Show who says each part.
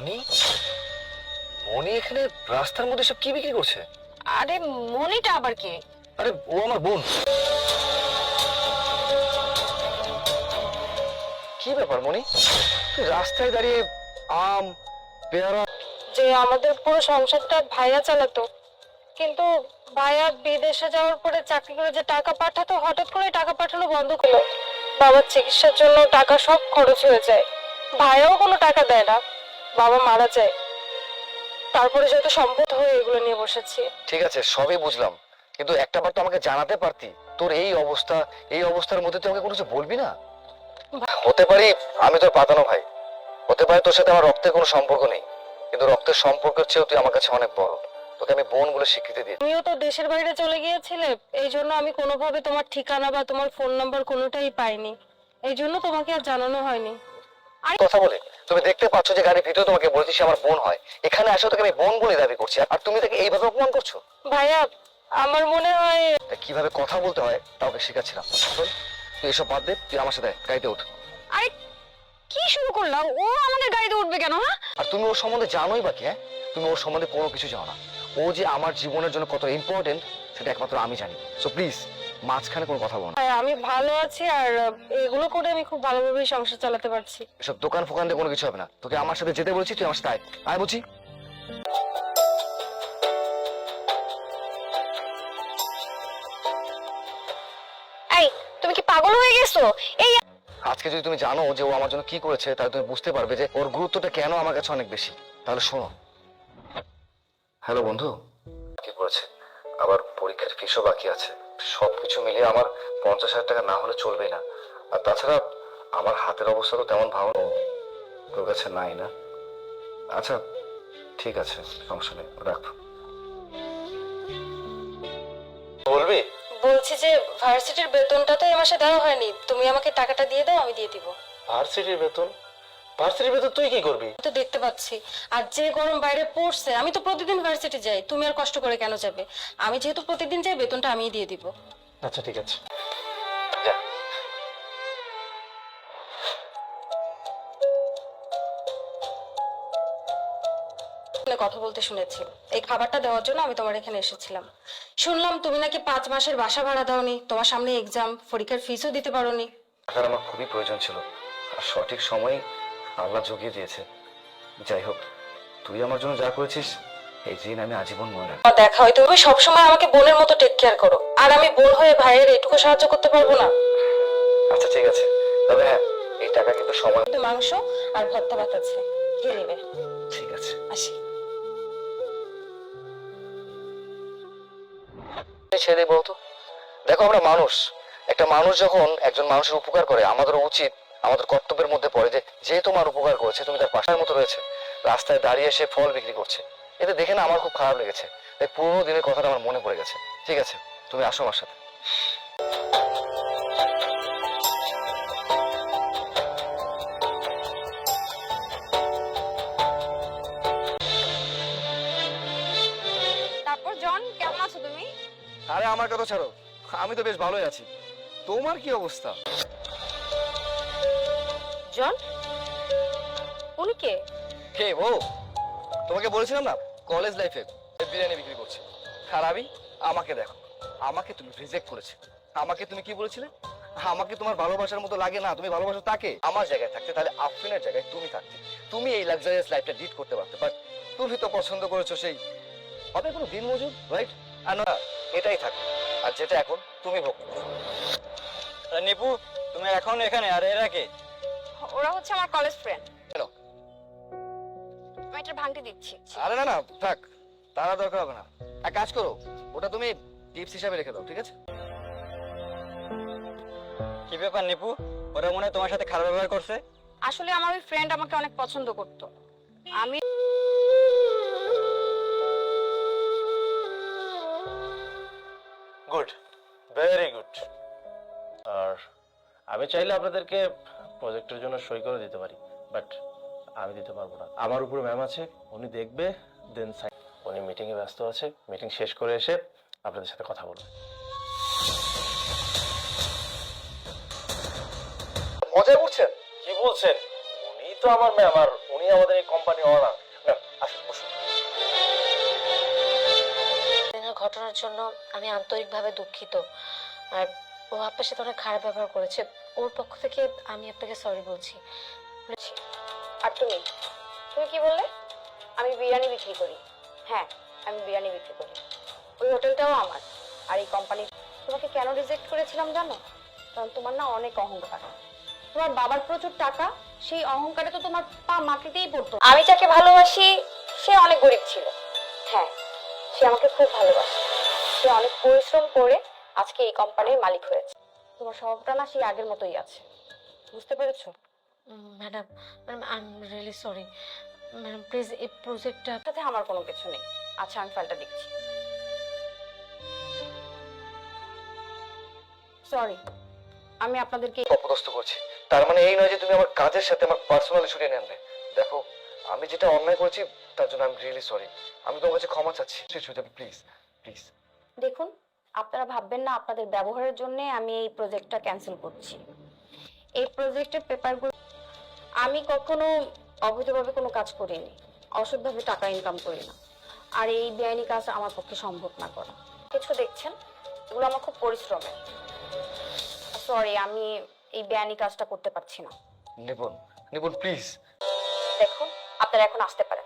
Speaker 1: মনি মনি এখানে রাস্তার মধ্যে সব কি বিক্রি করছে?
Speaker 2: আরে মনিটা আবার কে?
Speaker 1: আরে ও আমার বোন। কি ব্যাপার মনি, তুই রাস্তায় দাঁড়িয়ে আম পেয়ারা?
Speaker 2: যে আমাদের পুরো সংসারটা ভাইয়া চালাতো, কিন্তু ভাইয়া বিদেশে যাওয়ার পরে চাকরি করে যে টাকা পাঠাতো, হঠাৎ করে টাকা পাঠানো বন্ধ করলো। বাবার চিকিৎসার জন্য টাকা সব খরচ হয়ে যায়। ভাইয়াও কোনো টাকা দেয় না, বাবা মারা যায়। তারপরে যত সম্পদ হয়ে এগুলো নিয়ে বসেছি।
Speaker 1: ঠিক আছে, সবই বুঝলাম, কিন্তু একটা বার তো আমাকে জানাতে পারতি। তোর এই অবস্থা, এই অবস্থার মধ্যে তুই আমাকে কোনো কিছু বলবি না? হতে পারি আমি তোর পাতানো ভাই, হতে পারে তোর সাথে আমার রক্তের কোনো সম্পর্ক নেই, কিন্তু রক্তের সম্পর্কের চেয়েও তুই আমার কাছে অনেক বড়। তোকে আমি বোন বলে স্বীকৃতি দিই।
Speaker 2: তুমিও তো দেশের বাইরে চলে গিয়েছিলে, এই জন্য আমি কোনোভাবে তোমার ঠিকানা বা তোমার ফোন নাম্বার কোনোটাই পাইনি, এই জন্য তোমাকে আর জানানো হয়নি।
Speaker 1: কথা বলে তুমি দেখতে পাচ্ছ যে গাড়ির ভিতরে তোমাকে বলেছি সে আমার বোন হয়, এখানে আসো তোকে আমি বোন বলে দাবি করছি, আর তুমি তাকে এইভাবে অপমান করছো।
Speaker 2: ভাইয়া, আমার মনে হয়
Speaker 1: কিভাবে কথা বলতে হয় তাকে শেখাচ্ছিলাম। শোন, তুই এসব বাদ দে, তুই আমার সাথে গাড়িতে ওঠ।
Speaker 2: আরে কি শুরু করলাম? ও আমাদের গাড়িতে উঠবে কেন? হ্যাঁ,
Speaker 1: আর তুমি ওর সম্বন্ধে জানোই বা কি? হ্যাঁ, তুমি ওর সম্বন্ধে কোনো কিছু জানো না। ও যে আমার জীবনের জন্য কত ইম্পর্টেন্ট সেটা একমাত্র আমি জানি। সো প্লিজ মাঝখানে কোনো কথা বলো না।
Speaker 2: ভাইয়া, আমি ভালো আছি, আর এগুলো করে আমি খুব ভালোভাবে সংসার চালাতে পারছি।
Speaker 1: এসব দোকান ফোকান দিয়ে কোনো কিছু হবে না। তোকে আমার সাথে যেতে বলছি, তুই আমার সাথে আয়। আয় বলছি।
Speaker 2: এই, তুমি কি পাগল হয়ে গেছো? এই
Speaker 1: আজকে যদি তুমি জানো যে ও আমার জন্য কি করেছে, তাহলে তুমি বুঝতে পারবে যে ওর গুরুত্বটা কেন আমার কাছে অনেক বেশি। তাহলে শোনো। হ্যালো বন্ধু, কি করেছে? আবার পরীক্ষার ফিসও বাকি আছে। সবকিছু মিলিয়ে আমার 50,000 টাকা না হলে চলবেই না। আর তাছাড়া আমার হাতের অবস্থা তো তেমন ভালো তোর কাছে নাই না। আচ্ছা ঠিক আছে, সমস্যা নেই, রাখ। বলবি?
Speaker 2: বলছি যে ভার্সিটির বেতনটা তো এই মাসে দেওয়া হয়নি, তুমি আমাকে টাকাটা দিয়ে দাও, আমি দিয়ে দিব।
Speaker 1: ভার্সিটির বেতন? ভার্সিটির বেতন তুই কি করবি?
Speaker 2: তো দেখতে পাচ্ছি, আর যে গরম বাইরে পড়ছে, আমি তো প্রতিদিন ভার্সিটি যাই, তুমি আর কষ্ট করে কেন যাবে? আমি যেহেতু প্রতিদিন যাই, বেতনটা আমিই দিয়ে দিব।
Speaker 1: আচ্ছা ঠিক আছে, যা।
Speaker 2: কথা বলতে শুনেছি, এই খাবারটা দেওয়ার জন্য আমি তোমার এখানে এসেছিলাম। শুনলাম তুমি নাকি 5 মাসের বাসা ভাড়া দাওনি, তোমার সামনে এক্সাম, পরীক্ষার ফিসও দিতে পারোনি।
Speaker 1: টাকার আমার খুবই প্রয়োজন ছিল, আর সঠিক সময়ে আল্লাহ জুগিয়ে দিয়েছে। যাই হোক, তুই আমার জন্য যা করেছিস এই ঋণ আমি আজীবন মনে রাখবো।
Speaker 2: দেখা হয় তুমি সবসময় আমাকে বোনের মতো টেক কেয়ার করো, আর আমি বোন হয়ে ভাইয়ের এটুকু সাহায্য করতে পারবো না?
Speaker 1: আচ্ছা ঠিক আছে, তবে হ্যাঁ, এই টাকা কিন্তু সময়।
Speaker 2: কিন্তু মাংস আর ভর্তা ভাত আছে, খেয়ে নেবে।
Speaker 1: ঠিক আছে,
Speaker 2: আসি।
Speaker 1: ছেড়ে বলতো। দেখো, আমরা মানুষ, একটা মানুষ যখন একজন মানুষের উপকার করে, আমাদের উচিত, আমাদের কর্তব্যের মধ্যে পড়ে যে যে তোমার উপকার করেছে, তুমি তার পাশার মতো রয়েছে, রাস্তায় দাঁড়িয়ে সে ফল বিক্রি করছে, এতে দেখে না আমার খুব খারাপ লেগেছে। তাই পুরোনো দিনের কথাটা আমার মনে পড়ে গেছে। ঠিক আছে, তুমি আসো আমার সাথে।
Speaker 2: তারপর জন, কেমন আছো তুমি?
Speaker 1: আরে আমার কথা ছাড়ো, আমি তো বেশ ভালোই আছি। তোমার কি অবস্থা?
Speaker 2: জন? উনি কে?
Speaker 1: কে ও? তোমাকে বলেছিলাম না কলেজ লাইফে বিরিয়ানি বিক্রি করছে, আর আমি, আমাকে দেখো, আমাকে তুমি রিজেক্ট করেছে। আমাকে তুমি কি বলেছিলে? আমাকে তোমার ভালোবাসার মতো লাগে না, তুমি ভালোবাসো তাকে। আমার জায়গায় থাকতে তাহলে আফরিনের জায়গায় তুমি থাকতে, তুমি এই লাক্সারিয়াস লাইফটা লিড করতে পারতে, বাট তুমি তো পছন্দ করেছো সেই হবে কোনো দিন মজুর, রাইট? আর না, এটাই থাকে, আর যেটা এখন তুমি ভোগ করো।
Speaker 3: নিপু, তুমি এখন এখানে, আর এরা কে?
Speaker 2: ওরা হচ্ছে আমার কলেজ ফ্রেন্ড।
Speaker 1: কেন?
Speaker 2: আমি এটা ভাঙতে দিচ্ছি।
Speaker 1: আরে না না, থাক, তারা দরকার হবে না। এক কাজ করো, ওটা তুমি টিপস হিসাবে রেখে দাও, ঠিক আছে?
Speaker 3: কি ব্যাপার নিপু, ওরা মনে হয় তোমার সাথে খারাপ ব্যবহার করছে?
Speaker 2: আসলে আমার ওই ফ্রেন্ড আমাকে অনেক পছন্দ করতো, আমি
Speaker 4: গুড, ভেরি গুড। আর আমি চাইলে আপনাদেরকে প্রজেক্টের জন্য সই করে দিতে পারি, বাট আমি দিতে পারবো না। আমার উপরে ম্যাম আছে, উনি দেখবে, দেন উনি মিটিংয়ে ব্যস্ত আছে, মিটিং শেষ করে এসে আপনাদের সাথে কথা বলবে।
Speaker 1: মজায় করছেন?
Speaker 4: কি বলছেন? উনি তো আমার ম্যাম, আর উনি আমাদের এই কোম্পানি ওনার। ম্যাম আসুন বসুন।
Speaker 2: ঘটনার জন্য আমি আন্তরিকভাবে দুঃখিত। আর ও আপনার সাথে অনেক খারাপ ব্যবহার করেছে। ওর পক্ষ থেকে আমি আপনাকে সরি বলছি।
Speaker 5: আর তুমি তুমি কি বললে? আমি বিরিয়ানি বিক্রি করি। হ্যাঁ, আমি বিরিয়ানি বিক্রি করি। ওই হোটেলটাও আমার। আর এই কোম্পানি তোমাকে কেন রিজেক্ট করেছিলাম জানো? কারণ তোমার না অনেক অহংকার। তোমার বাবার প্রচুর টাকা, সেই অহংকারে তো তোমার পা মাটিতেই পড়তো। আমি যাকে ভালোবাসি সে অনেক গরিব ছিল। হ্যাঁ, সে আমাকে খুব ভালোবাসে। সে অনেক পরিশ্রম করে আজকে এই কোম্পানির মালিক হয়েছে। তোমার স্বভাবটা না সেই আগের মতোই আছে। বুঝতে পেরেছো?
Speaker 2: Madam, madam I am really sorry. Madam please এই প্রজেক্টটা
Speaker 5: সাথে আমার কোনো কিছু নেই। আচ্ছা, আমি ফাইলটা দেখছি। সরি, আমি আপনাদেরকে
Speaker 1: অপদস্থ করছি, তার মানে এই নয় যে তুমি আমার কাজের সাথে আমার পার্সোনাল ইস্যু টেনে আনবে। দেখো, আমি যেটা অন্যায় করেছি তার জন্য আমি রিয়েলি সরি। আমি তোমার কাছে ক্ষমা চাচ্ছি। Please please.
Speaker 5: দেখুন, আপনারা ভাববেন না আপনাদের ব্যবহারের জন্য আমি এই প্রজেক্টটা ক্যান্সেল করছি। এই প্রজেক্টের পেপারগুলো আমি কখনো অবৈধভাবে কোনো কাজ করিনি, অসৎভাবে টাকা ইনকাম করি না। আর এই বেআইনি কাজ আমার পক্ষে সম্ভব না করা। কিছু দেখছেন, এগুলো আমার খুব পরিশ্রমের। সরি, আমি এই বেআইনি কাজটা করতে পারছি না।
Speaker 1: নিপুণ প্লিজ।
Speaker 5: দেখুন, আপনারা এখন আসতে পারেন।